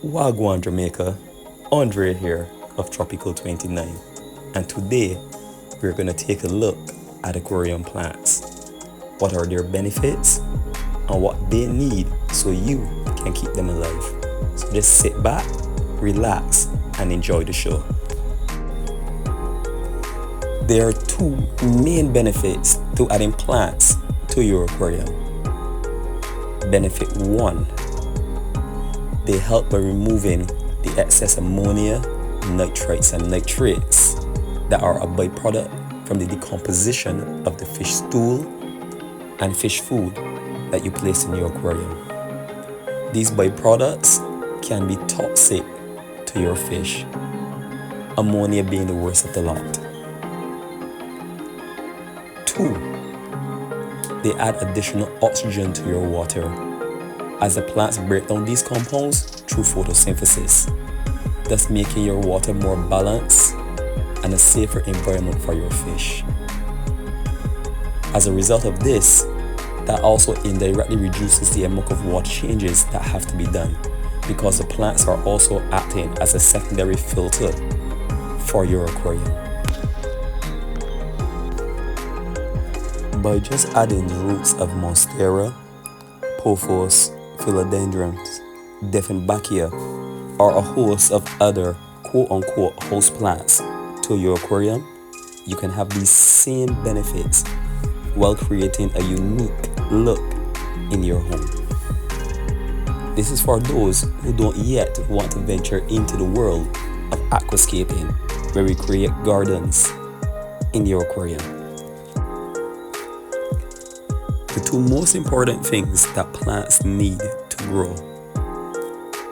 Wagwan Jamaica, Andre here of Tropical 29, and today we're going to take a look at aquarium plants. What are their benefits and what they need so you can keep them alive. So just sit back, relax, and enjoy the show. There are two main benefits to adding plants to your aquarium. Benefit 1. They help by removing the excess ammonia, nitrites, and nitrates that are a byproduct from the decomposition of the fish stool and fish food that you place in your aquarium. These byproducts can be toxic to your fish, ammonia being the worst of the lot. 2. They add additional oxygen to your water as the plants break down these compounds through photosynthesis, thus making your water more balanced and a safer environment for your fish. As a result of this, that also indirectly reduces the amount of water changes that have to be done, because the plants are also acting as a secondary filter for your aquarium. By just adding the roots of Monstera, Pothos, Philodendrons, Dieffenbachia, or a host of other quote-unquote host plants to your aquarium, you can have these same benefits while creating a unique look in your home. This is for those who don't yet want to venture into the world of aquascaping, where we create gardens in your aquarium. The two most important things that plants need to grow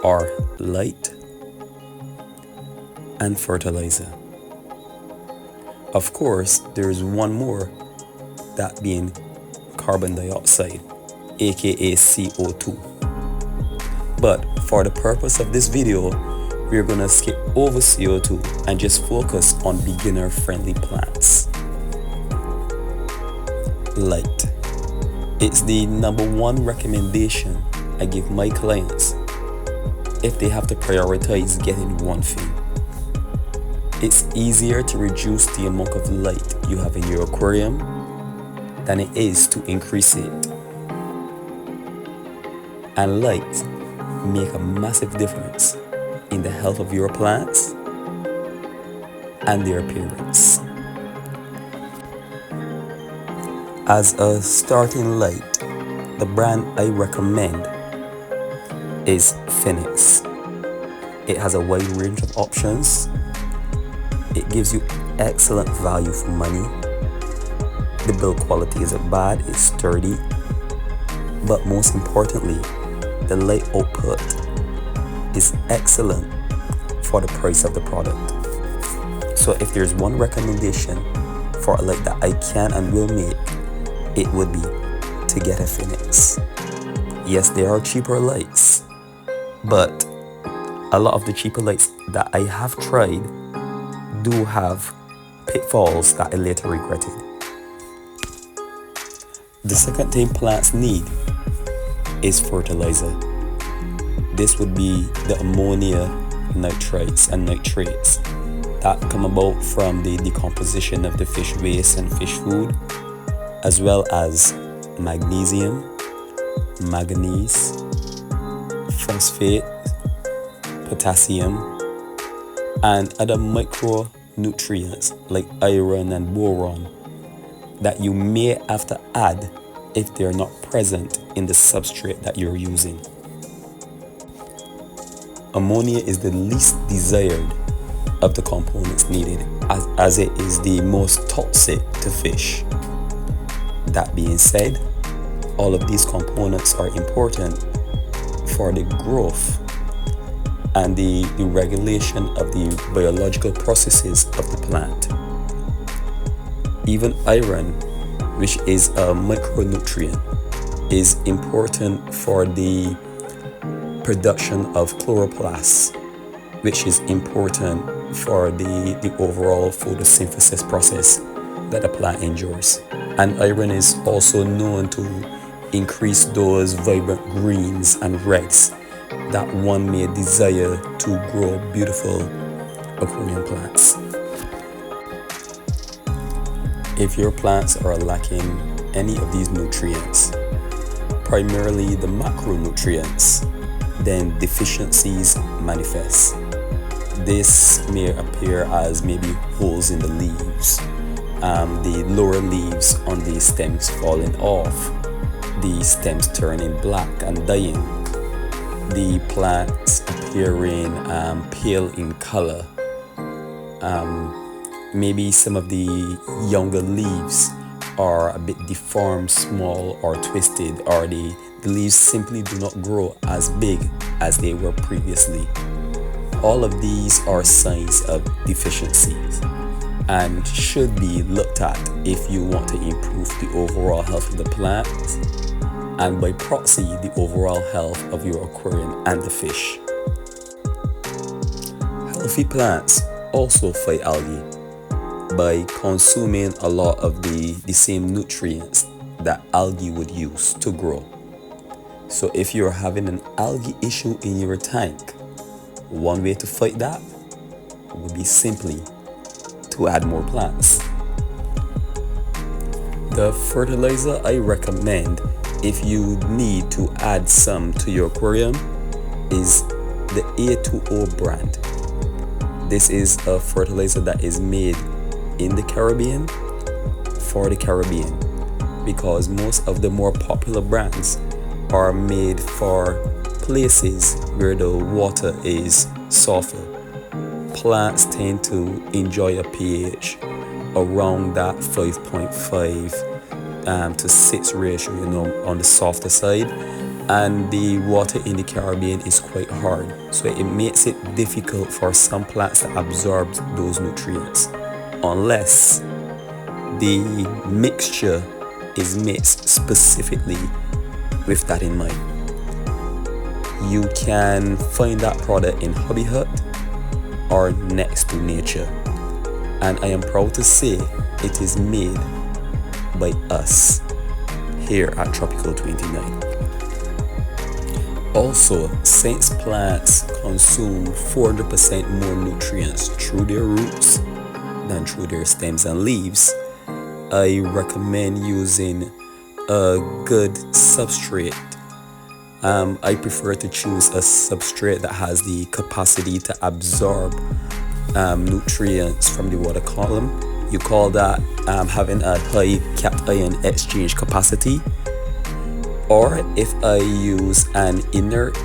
are light and fertilizer. Of course, there is one more, that being carbon dioxide, aka CO2. But for the purpose of this video, we're gonna skip over CO2 and just focus on beginner-friendly plants. Light. It's the number one recommendation I give my clients if they have to prioritize getting one thing. It's easier to reduce the amount of light you have in your aquarium than it is to increase it. And light make a massive difference in the health of your plants and their appearance. As a starting light, the brand I recommend is Phoenix. It has a wide range of options. It gives you excellent value for money. The build quality isn't bad, it's sturdy. But most importantly, the light output is excellent for the price of the product. So if there's one recommendation for a light that I can and will make, it would be to get a Phoenix. Yes, there are cheaper lights, but a lot of the cheaper lights that I have tried do have pitfalls that I later regretted. The second thing plants need is fertilizer. This would be the ammonia, nitrites, and nitrates that come about from the decomposition of the fish waste and fish food, as well as magnesium, manganese, phosphate, potassium, and other micronutrients like iron and boron that you may have to add if they're not present in the substrate that you're using. Ammonia is the least desired of the components needed, as it is the most toxic to fish. That being said, all of these components are important for the growth and the regulation of the biological processes of the plant. Even iron, which is a micronutrient, is important for the production of chloroplasts, which is important for the overall photosynthesis process that the plant endures. And iron is also known to increase those vibrant greens and reds that one may desire to grow beautiful aquarium plants. If your plants are lacking any of these nutrients, primarily the macronutrients, then deficiencies manifest. This may appear as maybe holes in the leaves, the lower leaves on the stems falling off, the stems turning black and dying, the plants appearing pale in color. Maybe some of the younger leaves are a bit deformed, small, or twisted, or the leaves simply do not grow as big as they were previously. All of these are signs of deficiencies and should be looked at if you want to improve the overall health of the plants and by proxy the overall health of your aquarium and the fish. Healthy plants also fight algae by consuming a lot of the same nutrients that algae would use to grow. So if you're having an algae issue in your tank, one way to fight that would be simply to add more plants. The fertilizer I recommend if you need to add some to your aquarium is the A2O brand. This is a fertilizer that is made in the Caribbean for the Caribbean, because most of the more popular brands are made for places where the water is sulfur. Plants tend to enjoy a pH around that 5.5 to 6 ratio, on the softer side, and the water in the Caribbean is quite hard, so it makes it difficult for some plants to absorb those nutrients unless the mixture is mixed specifically with that in mind. You can find that product in Hobby Hut or Next to Nature, and I am proud to say it is made by us here at Tropical 29. Also, since plants consume 400% more nutrients through their roots than through their stems and leaves, I recommend using a good substrate. I prefer to choose a substrate that has the capacity to absorb nutrients from the water column. You call that having a high cation exchange capacity. Or if I use an inert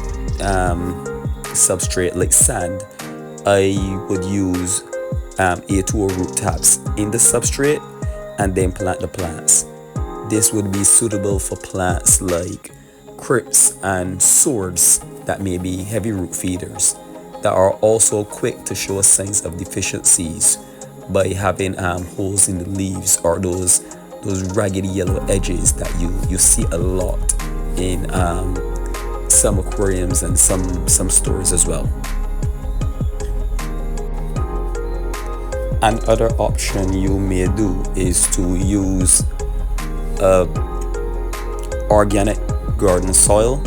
substrate like sand, I would use A2O root taps in the substrate and then plant the plants. This would be suitable for plants like crips and swords that may be heavy root feeders that are also quick to show signs of deficiencies by having holes in the leaves or those raggedy yellow edges that you see a lot in some aquariums and some stores as well. Another option you may do is to use organic garden soil,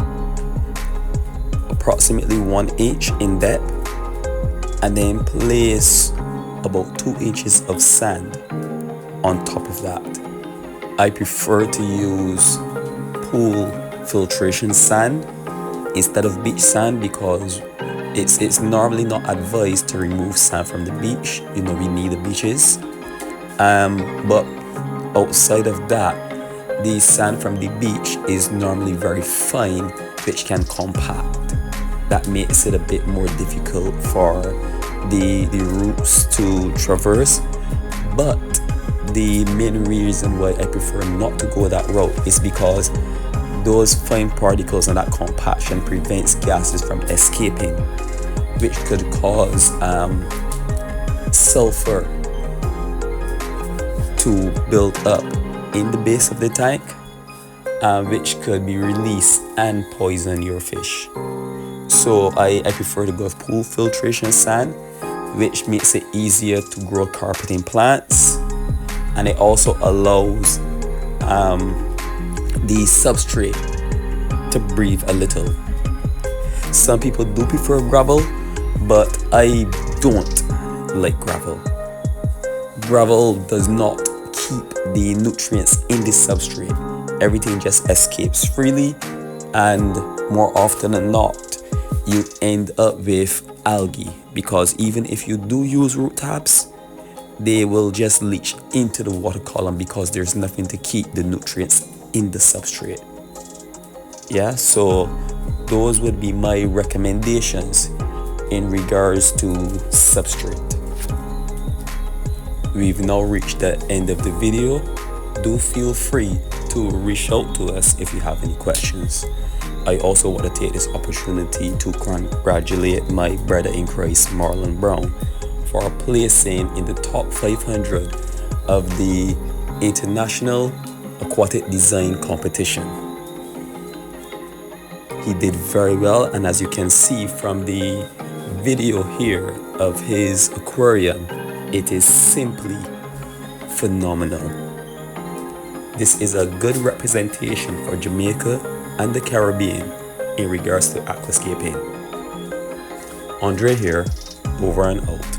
approximately 1 inch in depth, and then place about 2 inches of sand on top of that. I prefer to use pool filtration sand instead of beach sand because it's normally not advised to remove sand from the beach. We need the beaches, but outside of that, the sand from the beach is normally very fine, which can compact. That makes it a bit more difficult for the roots to traverse. But the main reason why I prefer not to go that route is because those fine particles and that compaction prevents gases from escaping, which could cause sulfur to build up in the base of the tank, which could be released and poison your fish. So I prefer to go with pool filtration sand, which makes it easier to grow carpeting plants, and it also allows the substrate to breathe a little. Some people do prefer gravel, but I don't like gravel. Gravel does not keep the nutrients in the substrate. Everything just escapes freely, and more often than not, you end up with algae, because even if you do use root tabs, they will just leach into the water column because there's nothing to keep the nutrients in the substrate. Yeah, so those would be my recommendations in regards to substrate. We've now reached the end of the video. Do feel free to reach out to us if you have any questions. I also want to take this opportunity to congratulate my brother in Christ, Marlon Brown, for placing in the top 500 of the International Aquatic Design Competition. He did very well, and as you can see from the video here of his aquarium, it is simply phenomenal. This is a good representation for Jamaica and the Caribbean in regards to aquascaping. Andre here, over and out.